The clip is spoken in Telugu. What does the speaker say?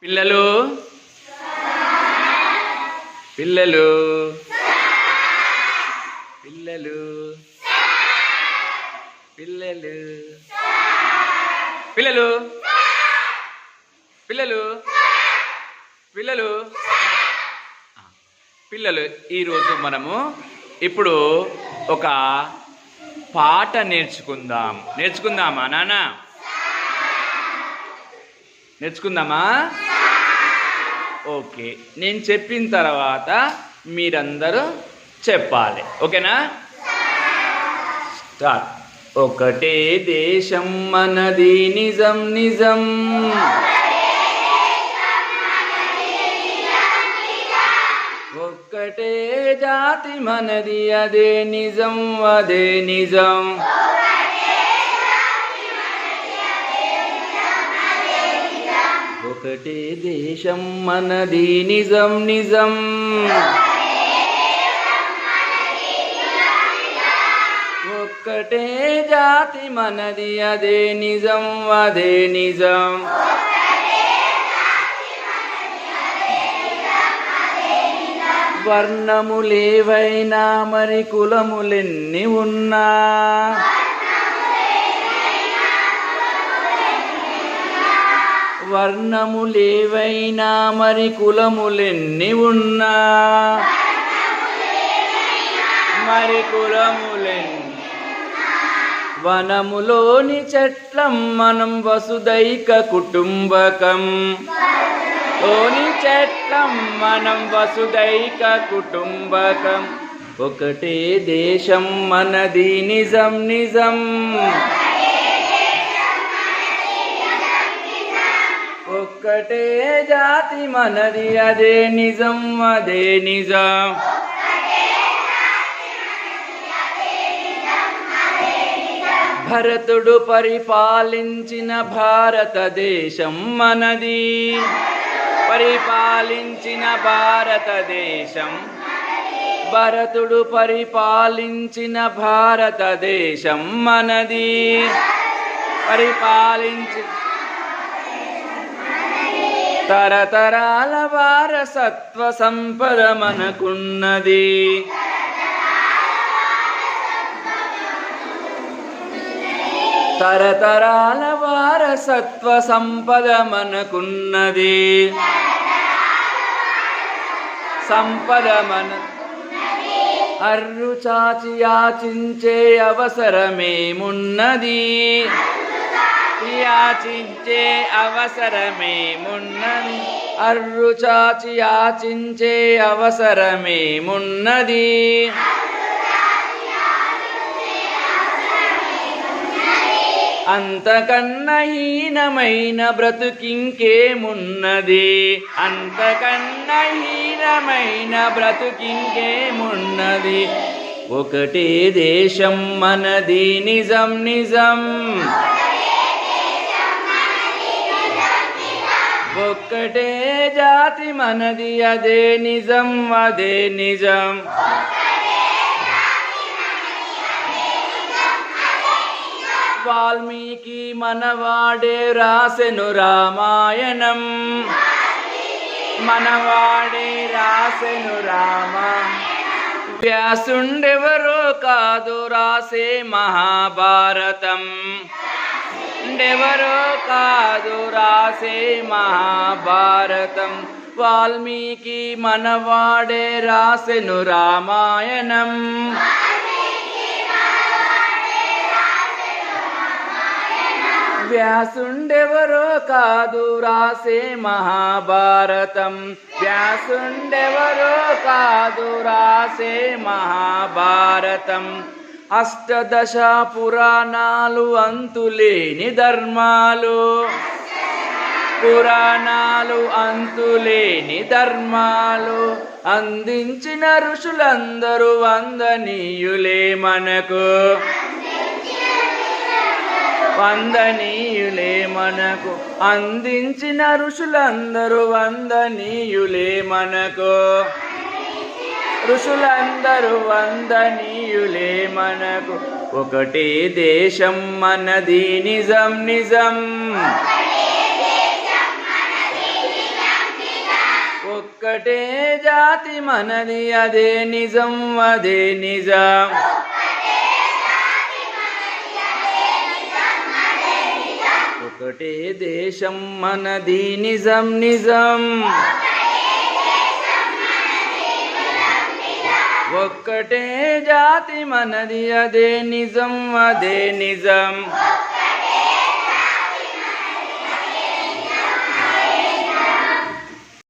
పిల్లలు పిల్లలు పిల్లలు పిల్లలు పిల్లలు పిల్లలు పిల్లలు పిల్లలు ఈరోజు మనము ఇప్పుడు ఒక పాట నేర్చుకుందామా నాన్న? నేర్చుకుందామా? ఓకే, నేను చెప్పిన తర్వాత మీరందరూ చెప్పాలి, ఓకేనా? స్టార్ట్. ఒకటే దేశం మనది నిజం నిజం, ఒక్కటే జాతి మనది అదే నిజం అదే నిజం, ఒకటే దేశం మనది నిజం నిజం, ఒక్కటే జాతి మనది అదే నిజం అదే నిజం, వర్ణములేవైనా మరి కులములెన్ని ఉన్నా, వర్ణములేవైనా మరి కులములెన్ని ఉన్నా, మరి కులములెన్ని, వనములోని చెట్లం మనం వసుదైక కుటుంబకం, లోని చెట్లం మనం వసుదైక కుటుంబకం, ఒకటే దేశం మనది నిజం నిజం, ఒక్కటే జాతి మనది అదే నిజం అదే నిజం, భరతుడు పరిపాలించిన భారతదేశం మనది, పరిపాలించిన భారతదేశం, భరతుడు పరిపాలించిన భారతదేశం మనది, పరిపాలించి తరతరాల వారసత్వ సంపద మనకున్నది, తరతరాల వారసత్వ సంపద మనకున్నది, సంపద మన అర్రు చాచి యాచించే అవసరమేమున్నది, యాచించే అవసరమేమున్నది, అర్రు చాచి యాచించే అవసరమేమున్నది, అంతకన్నా హీనమైన బ్రతుకింకేమున్నది, అంతకన్నా హీనమైన బ్రతుకింకేమున్నది, ఒకటే దేశం మనది నిజం నిజం, ఒక్కటే జాతి మనది అదే నిజం అదే నిజం, వాల్మీకి మనవాడే రాసెను రామాయణం, మనవాడే రాసెను వ్యాసుండెవరో కాదు రాసే మహాభారతం, ఎవరో కాదు రాసే మహాభారతం, వాల్మీకి మనవాడే రాసెను రామాయణం, వ్యాసుండెవరో కాదు రాసే మహాభారతం, వ్యాసుండెవరో కాదు రాసే మహాభారతం, అష్టదశ పురాణాలు అంతులేని ధర్మాలు, పురాణాలు అంతులేని ధర్మాలు అందించిన ఋషులందరూ వందనీయులే మనకు, వందనీయులే మనకు, అందించిన ఋషులందరూ వందనీయులే మనకు, ఋషులందరూ వందనీయులే మనకు, ఒకటే దేశం మనది నిజం నిజం, ఒక్కటే జాతి మనది అదే నిజం అదే నిజం ఒకటే దేశం మనది నిజం నిజం ఒక్కటే జాతి మనది అదే నిజం అదే నిజం